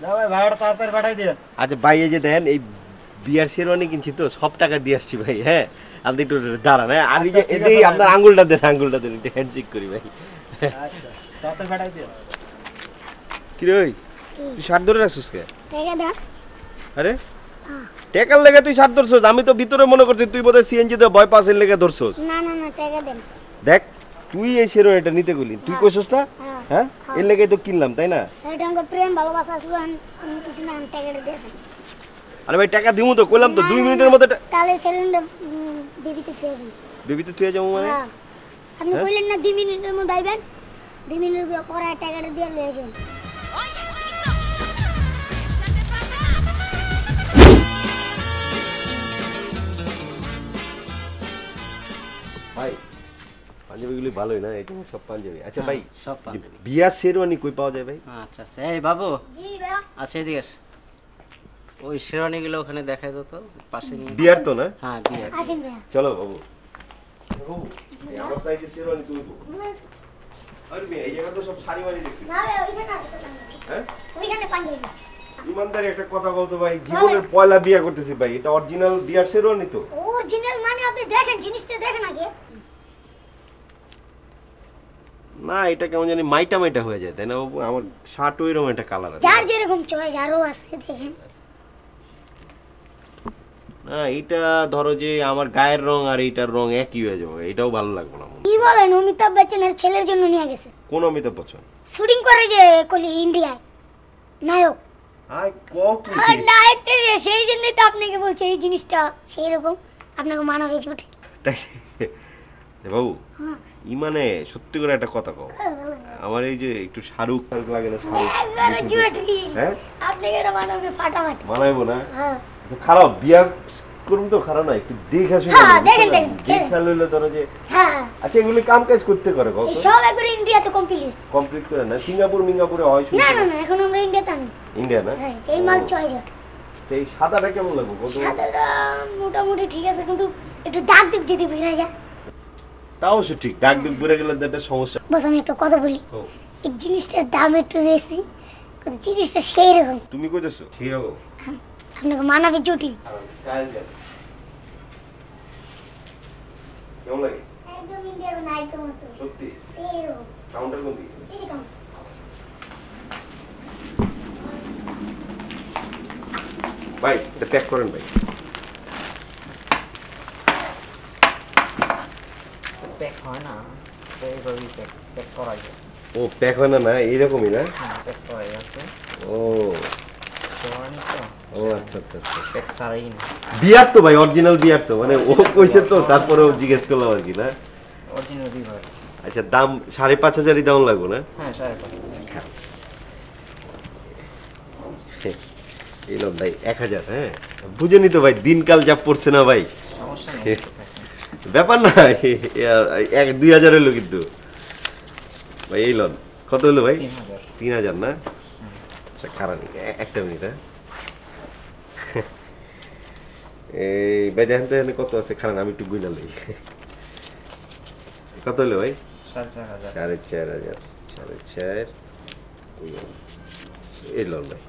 যাও ভাই ভাড়াটা তাড়াতাড়ি পাঠাই দিন। আচ্ছা ভাই এই যে দেখেন এই বিয়ার শেরওয়ানি কিনছি তো সব টাকা দিয়ে আসছি ভাই। হ্যাঁ আপনি একটু দাঁড়ান। হ্যাঁ আর এই যে এতেই আপনার আঙ্গুলটা দেন একটু হ্যান্ডশেক করি ভাই। আচ্ছা তাড়াতাড়ি পাঠাই দিন। কি রে তুই শার্ট ধরে রাখছিস কে? টাকা দাও। আরে টাকার লেগে তুই শার্ট ধরছিস? আমি তো ভিতরে মনে করছি তুই বোধহয় সিএনজি তে ভয় পাসের লেগে ধরছিস। না না না টাকা দেন। দেখ তুই এই শেরওয়ানিটা নিতে গেলি তুই কইছস না? হ্যাঁ এর লেগেই তো কিনলাম তাই না? এটা আমাকে প্রেম ভালোবাসা আসলো কিছু না টাকা দিয়ে দেন। আরে ভাই টাকা দিমু তো কইলাম তো 2 মিনিটের মধ্যে। তাহলে সেলুনটা বেবিতে ছেড়ে দিন। বেবিতে তুই যাবো মানে? আপনি কইলেন না 2 মিনিটের মধ্যে আইবেন, 2 মিনিটের পরে টাকাটা দিয়ে লয়ে যান। ভাই পাঞ্জাবিগুলি ভালোই না এটা সব পাঞ্জাবি। আচ্ছা ভাই সব পাঞ্জাবি। বিয়ার শেরওয়ানি কই পাওয়া যায় ভাই? আচ্ছা আচ্ছা এই বাবু জি ভাইয়া। আচ্ছা এদিকে আস। ওই শেরওয়ানিগুলো ওখানে দেখাই দাও তো পাশে নিয়ে। বিয়ার তো না? হ্যাঁ বিয়ার। আসেন ভাইয়া। চলো বাবু। বাবু এই আমার সাইজের শেরওয়ানি তুমি তো। আরে ভাই এই জায়গা তো সব শাড়ি-মাড়ি দেখছি। না ভাইয়া ওইখানে আছে পাঞ্জাবি। হ্যাঁ? ওইখানে পাঞ্জাবি। ইমানদারি একটা কথা বলতো ভাই জীবনের পয়লা বিয়া করতেছি ভাই এটা অরিজিনাল বিয়ার শেরওয়ানি তো। অরিজিনাল মানে আপনি দেখেন জিনিসটা দেখেন আগে। না এটা কেমন জানি মাইটা মাইটা হয়ে যায় তাই না বাবু? আমার শার্ট ওইরকম একটা কালার আছে। যার যেরকম চয়েস আরো আছে দেখেন। না এটা ধরো যে আমার গায়ের রং আর এইটার রং একই হয়ে যাবে এটাও ভালো লাগবে না। কি বলেন অমিতাভ বচ্চনের ছেলের জন্য নিয়ে গেছে। কোন অমিতাভ বচ্চন? শুটিং করে যে কলি ইন্ডিয়ায় নায়ক। আই কত আর নায়ক তো সেই জন্যই তো আপনাকে বলছি এই জিনিসটা সেই রকম আপনাকে মানাবে জুটি। তাই বাবু ইমানে সত্যি করে একটা কথা কও আমার এই যে একটু শাহরুখ লাগে না শাহরুখ একবারে জুটি। হ্যাঁ আপনাকে এটা মানাবে ফাটাফাটি। মানাইবো না? হ্যাঁ খারাপ বিয়া করুন তো খারাপ না একটু দেখে শুনে হ্যাঁ, দেখেন, দেখেন, দেখা লইলে ধরো যে হ্যাঁ আচ্ছা এগুলি কাম কাজ করতে করে কত এই সব একবারে ইন্ডিয়াতে কমপ্লিট। কমপ্লিট করে না সিঙ্গাপুরে হয় শুনছি না না না এখন আমরা ইন্ডিয়াতে আনি। ইন্ডিয়া না? হ্যাঁ এই মাল চয়েস। আচ্ছা, এই সাদাটা কেমন লাগবে কত? সাদাটা মোটামুটি ঠিক আছে কিন্তু একটু দাগ দিক যদি বেড়ে যায়। তাও সে ঠিক দাগ দুগ বেড়ে গেলে তো একটা সমস্যা। বস আমি একটা কথা বলি ও, এই জিনিসটার দাম একটু বেশি কিন্তু জিনিসটা সেই রকম তুমি কইতেছো সেই রকম আপনাকে মানাবে জুটি। কেমন লাগে একদম ইন্ডিয়া না একদম সত্যি? সেই রকম কাউন্টার কোন দিকে? এই যে কাম ভাই এটা প্যাক করেন ভাই। প্যাক হয় না এইভাবেই প্যাক করাই আছে। ও প্যাক হয় না না এইরকমই না? হ্যাঁ প্যাক করাই আছে। ও শেরওয়ানি তো ও আচ্ছা আচ্ছা আচ্ছা প্যাক ছাড়াই না। বিয়ার তো ভাই অরিজিনাল বিয়ার তো মানে ও কইছে তো তারপরেও জিজ্ঞেস করলাম আর কি না। অরিজিনাল বিভাগ। আচ্ছা দাম 5,500 দাম লাগবে না? হ্যাঁ 5,500। এলো ভাই 1000। হ্যাঁ বুঝেনি তো ভাই দিনকাল যা পড়ছে না ভাই সমস্যা নেই। ব্যাপার না 2,000 হলো কিন্তু ভাই এই লোন কত হলো ভাই? 3,000 না? আচ্ছা খারাপ একটা মিনিট। হ্যাঁ এই ভাই দেখেন তো এখানে কত আছে খারাপ আমি একটু গুইনা লই কত হলো ভাই? 4,500। 4,500 4,500 এই লোন ভাই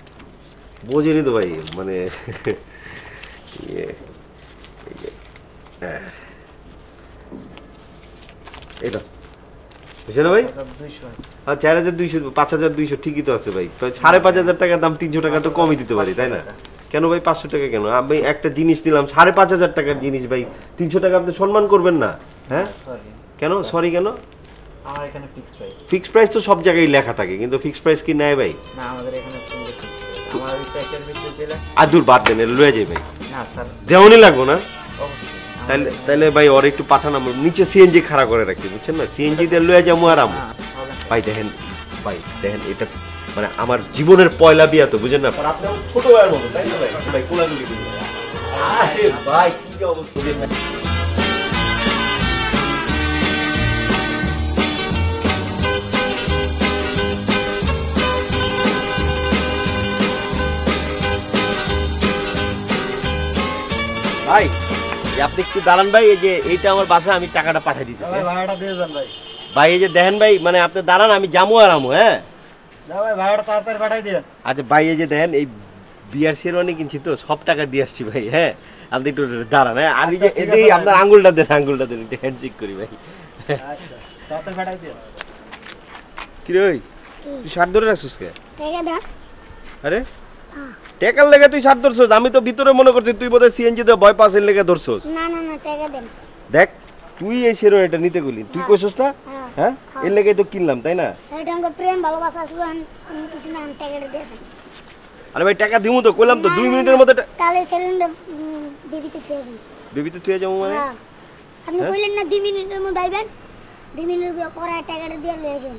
বোঝেনি তো ভাই মানে এটা বুঝছে না ভাই? 4,200 আছে। আর 4,200 5,200 ঠিকই তো আছে ভাই 5,500 টাকা দাম 300 টাকা তো কমই দিতে পারি তাই না? কেন ভাই 500 টাকা কেন? আমি একটা জিনিস দিলাম 5,500 টাকার জিনিস ভাই 300 টাকা আপনি সম্মান করবেন না? হ্যাঁ সরি। কেন সরি কেন? আমার এখানে ফিক্স প্রাইস। ফিক্স প্রাইস তো সব জায়গায় লেখা থাকে কিন্তু ফিক্স প্রাইস কি নেয় ভাই? না আমাদের এখানে ফিক্স প্রাইস। আমার ওই প্যাকের ভিতরে যেটা আর দূর বাদ দেন লয়ে যাই ভাই না স্যার যেমনই লাগবো না অবশ্যই। তাহলে তাহলে ভাই ওর একটু পাঠান আমরা নিচে সিএনজি খাড়া করে রাখছি বুঝছেন না সিএনজি দিয়ে লয়ে যাবো আর আমি ভাই দেখেন এটা মানে আমার জীবনের পয়লা বিয়া তো বুঝেন না আপনি ছোট ভাইয়ের মতো তাই না ভাই ভাই কোলাগুলি আরে ভাই কি অবস্থা ভাই আপনি একটু দাঁড়ান ভাই এই যে এইটা আমার বাসা আমি টাকাটা পাঠিয়ে দিতেছি ভাই ভাড়াটা দিয়ে যান ভাই। ভাই এই যে দেখেন ভাই মানে আপনি দাঁড়ান আমি যাবো আর আমো হ্যাঁ যাও ভাই ভাড়াটা তাড়াতাড়ি পাঠাই দিয়ে। আচ্ছা ভাই এই যে দেখেন এই বিয়ার শেরওয়ানি কিনছি তো সব টাকা দিয়ে আসছি ভাই। হ্যাঁ আপনি একটু দাঁড়ান। হ্যাঁ আর এই যে আচ্ছা, ঠিক এই আছে, আপনার আঙ্গুলটা দেন একটু হ্যান্ডশেক করি ভাই। আচ্ছা তাড়াতাড়ি পাঠাই দিও। কি রে ওই তুই শার্ট ধরে রাখছিস কে? টাকা দাও। আরে টেকার লেগে তুই শার্ট ধরছস, আমি তো ভিতরে মনে করছি তুই বোধহয় সিএনজি তে ভয় পাসের লেগে ধরছস। না না না টাকা দেন। দেখ তুই এই শেরওয়ানিটা নিতে গেলি তুই কইছস না? হ্যাঁ এর লেগে তো কিনলাম তাই না? এটা আমার প্রেম ভালোবাসা ছিল আমি কিছু না আমি টাকাটা দিয়ে দেন। আরে ভাই টাকা দিমু তো কইলাম তো 2 মিনিটের মধ্যে তাহলে সেলুনটা বেবিতে ছেড়ে দিন। বেবিতে তুই যাবো মানে? হ্যাঁ আপনি কইলেন না 2 মিনিটের মধ্যে আইবেন, 2 মিনিটের পরে টাকাটা দিয়ে লয়ে যান।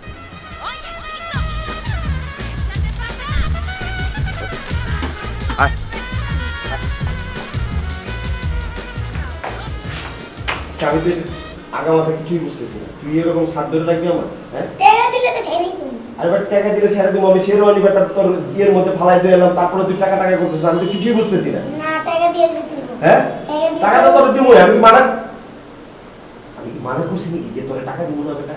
আয় আমি তো আগামাথা কিছুই বুঝতেছি না, তুই এরকম শার্ট ধরে রাখবি আমার? হ্যাঁ টাকা দিলে তো ছেড়েই দিন। আরে ভাই টাকা দিলে ছেড়ে দেবো আমি, শেরওয়ানি বেটা তোর ইয়ের মধ্যে ফালাই দিয়ে এলাম তারপরে তুই টাকা করতেছিস, আমি তো কিছুই বুঝতেছি না। না টাকা দিয়ে দিতে হবে। হ্যাঁ টাকা টাকা তো তোর দিবো, আমি কি মানা করছি নাকি যে তোর টাকা দিব না বেটা?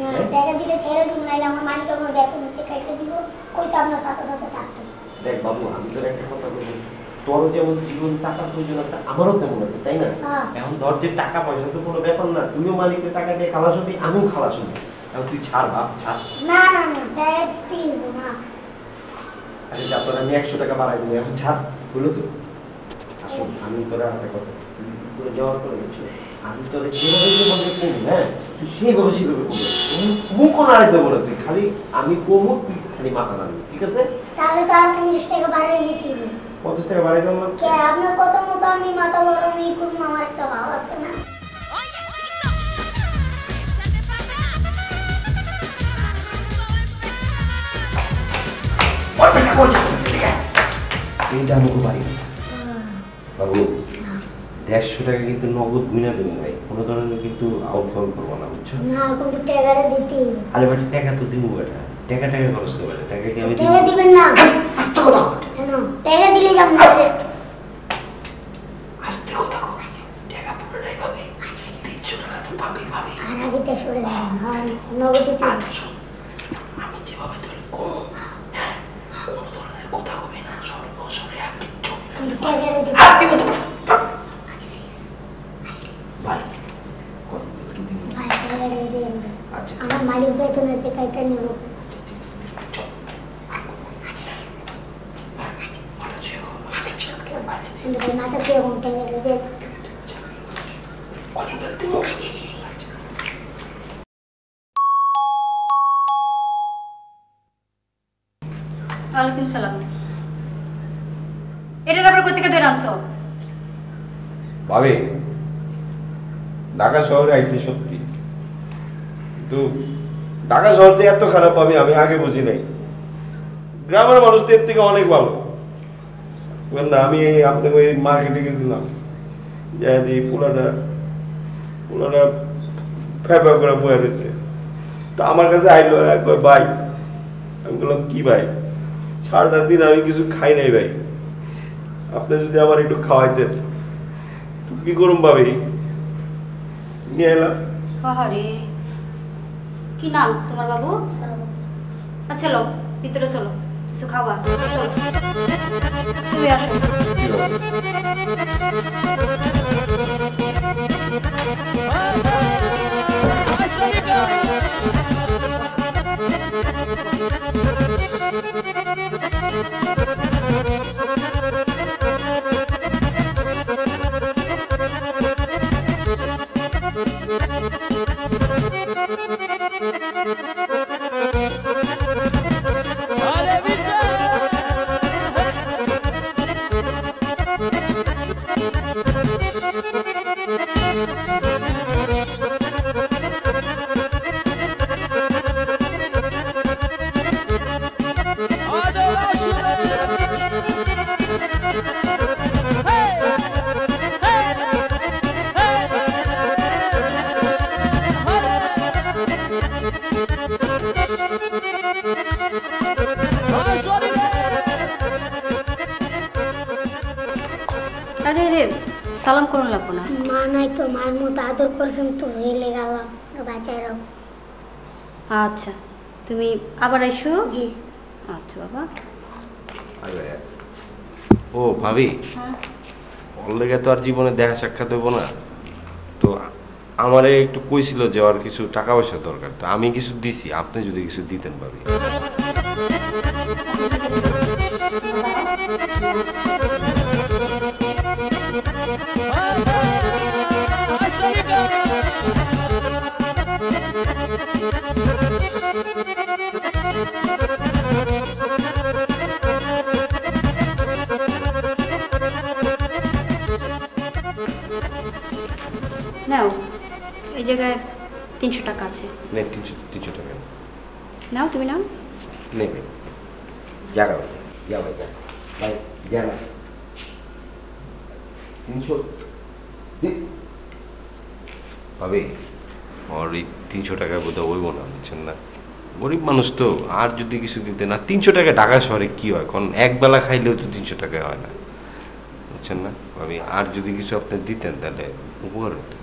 না টাকা দিলে ছেড়ে দিন, নাইলে আমার মালিক আমার বেতন দিতে কাটতে দিব, কইছে আপনার সাথে সাথে থাকতে। দেখ বাবু আমি তোর একটা কথা বলি, তোর যেমন জীবন টাকার প্রয়োজন আছে আমারও তেমন আছে তাই না? এখন ধর যে টাকা পয়সা তো কোনো ব্যাপার না, তুইও মালিকের টাকা দিয়ে খালাস হবি আমিও খালাস হবি, এখন তুই ছাড় বাপ ছাড়। না না না টাকা দিব না। আরে যা তোর আমি 100 টাকা বাড়াই দিবি, এখন ছাড় হলো তো। আসুন আমি তোর একটা কথা তুই যাওয়ার পরে বুঝছো আমি তোর যেভাবে কমু হ্যাঁ তুই সেইভাবে কমু, মুখও নাড়াই দেবো না, তুই খালি আমি কমু তুই খালি মাথা নাড়বি, ঠিক আছে? তাহলে তো আর 50 টাকা বাড়িয়ে দিতে হবে। 50 টাকা বাড়াই দেবো না? কে আপনার কথা মতো আমি মাথা লড়ামি করব, আমার একটা ভাব আছে না। এইটা আমাকে বাড়ি বাবু 150 টাকা কিন্তু নগদ গুনা দেবো ভাই, কোনো ধরনের কিন্তু আউটফল করবো না বুঝছো? না কিন্তু টাকাটা দিতে হবে। আরে ভাই টাকা তো দিব বেটা, টাকা খরচ করবে, টাকা কি আমি টাকা দিবেন না? আস্তে কথা কর, কেন টাকা দিলে যাব না। আস্তে কথা কর, টাকা পুরোটাই পাবে, 300 টাকা তো পাবে পাবে। আর আগে তে সরে যান, হ্যাঁ নগদ দিতে হবে। আচ্ছা শোন, আমি যেভাবে তোর কম হ্যাঁ কোনো ধরনের কথা কবে না, সর্বসরে এক কিচ্ছু কিন্তু টাকাটা দিতে আর দিব তো ভাই কত কি দিব? ভাই টাকাটা দিয়ে দেন। আচ্ছা আমার মালিক বেতনের থেকে কাটা নেব। ঠিক আছে চল মাথা ছুঁয়ে কর, মাথা ছুঁয়ে কর, কিন্তু ভাই মাথা শুয়ে কোন টাকাটা দিয়ে দেন। কলিং বেল দিব। ওয়ালাইকুম সালাম। এটার আবার কই থেকে ধরে আনছো? ভাবি ঢাকা শহরে আইছি সত্যি, কিন্তু ঢাকা শহর যে এত খারাপ আমি আগে বুঝি নাই, গ্রামের মানুষ তো এর থেকে অনেক ভালো। বুঝলেন না, আমি আপনাকে ওই মার্কেটে গেছিলাম, যে পোলাটা ফ্যাপা করে বয়ে রয়েছে, তো আমার কাছে আইলো কয় ভাই, আমি বললাম কি ভাই, সারাটা দিন আমি কিছু খাই নাই ভাই, আপনি যদি আমার একটু খাওয়াইতেন। কি করুম ভাবি, নিয়ে এলাম। আরে কি নাম তোমার বাবু? আচ্ছা চলো ভিতরে চলো, কিছু খাবা। চলো। তুমি আসো। আরে রে সালাম করুন লাগবো না। মা নাই তো, মার মতো আদর করছেন তো হেলে গেলাম বাচ্চারাও। আচ্ছা তো তুমি আবার আইসো। জি। আচ্ছা বাবা। ও ভাবি, হ্যাঁ ওর লেগে তো আর জীবনে দেখা সাক্ষাৎ হইব না, তো আমারে একটু কইছিল যে আর কিছু টাকা পয়সা দরকার, তো আমি কিছু দিছি, আপনি যদি কিছু দিতেন ভাবি। নাও, এই জায়গায় 300 টাকা আছে। নে 300 টাকা নাও, তুমি নাও। নে নে, জায়গা ভাই, যা ভাই যা, ভাই যা না 300 ভাবি। আর এই 300 টাকা বোধহয় হইব না, বুঝছেন না, গরিব মানুষ তো, আর যদি কিছু দিতে না। 300 টাকা ঢাকা শহরে কি হয়, কারণ এক বেলা খাইলেও তো 300 টাকা হয় না, বুঝছেন না ভাবি। আর যদি কিছু আপনি দিতেন তাহলে উপকার হতো।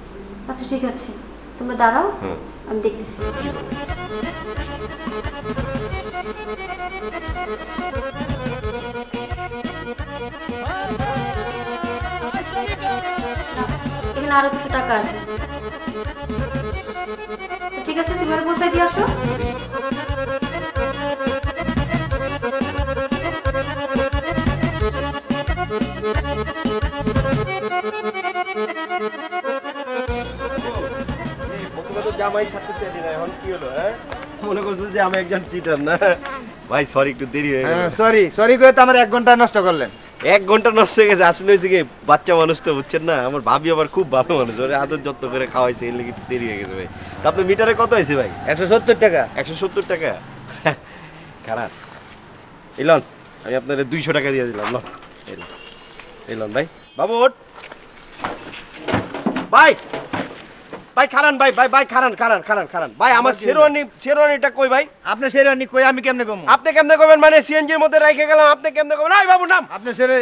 আচ্ছা ঠিক আছে, তোমরা দাঁড়াও, হ্যাঁ আমি দেখতেছি। জি ভাবি। এখানে আরো কিছু টাকা আছে। তো ঠিক আছে, তুমি আর বসাই দিয়ে আসো। জামাই থাকতে চাইলি না, এখন কি হলো? মনে করছো যে আমি একজন চিটার না? ভাই সরি, একটু দেরি হয়ে গেল। সরি করে তো আমার 1 ঘন্টা নষ্ট করলেন। 1 ঘন্টা নষ্ট হয়ে গেছে। আসলে হয়েছে কি, বাচ্চা মানুষ তো, বুঝছেন না, আমার ভাবি আবার খুব ভালো মানুষ, ওরে আদর যত্ন করে খাওয়াইছে, এর লেগে একটু দেরি হয়ে গেছে ভাই। তা আপনার মিটারে কত হয়েছে ভাই? 170 টাকা। 170 টাকা? খারাপ। এলন, আমি আপনার 200 টাকা দিয়ে দিলাম। এলন ভাই, বাবু ওঠ। ভাই ভাই খারান, ভাই ভাই ভাই খারান খারান খারান খারান ভাই, আমার শেরওয়ানিটা কই ভাই? আপনি শেরওয়ানি কই, আমি কেমনে কমু? আপনি কেমনে করবেন মানে, সিএনজির মধ্যে রেখে গেলাম, আপনি কেমনে করবেন? এই বাবু নাম। আপনি শেরে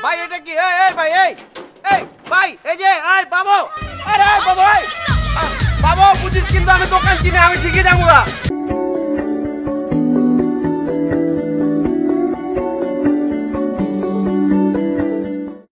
ভাই এটা কি? এই এই ভাই, এই এই ভাই, এই যে এই বাবু, আরে এই বাবু, এই বাবু বুঝিস কিন্তু আমি দোকান চিনি, আমি ঠিকই যাবো।